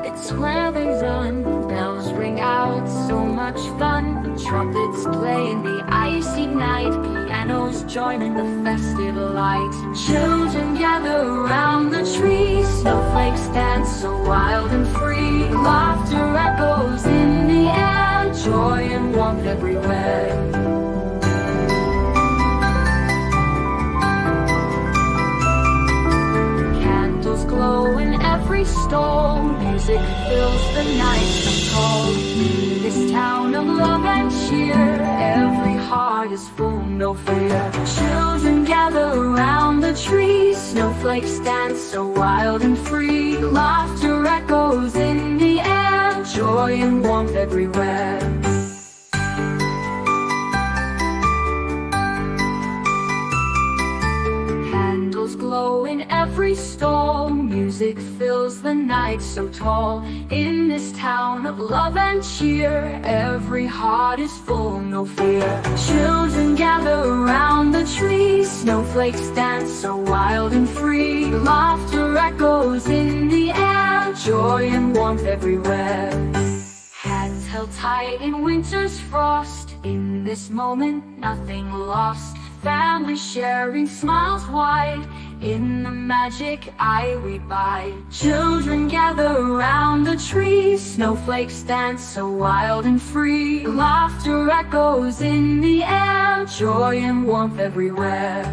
It's where they run, bells ring out, so much fun. Trumpets play in the icy night, pianos join in the festive light. Children gather around the tree, snowflakes dance so wild and free. Laughter echoes in the air, joy and warmth everywhere. Candles glow in every stall, music fills the night so tall. In this town of love and cheer, every heart is full, no fear. Children gather around the tree, snowflakes dance so wild and free. Laughter echoes in the air, joy and warmth everywhere. Candles glow in every stall, music fills the night so tall. In this town of love and cheer, every heart is full, no fear. Children gather around the tree, snowflakes dance so wild and free. Laughter echoes in the air, joy and warmth everywhere. Hands held tight in winter's frost, in this moment nothing lost. Family sharing smiles wide, in the magic eye we bide. Children gather around the tree, snowflakes dance so wild and free. Laughter echoes in the air, joy and warmth everywhere.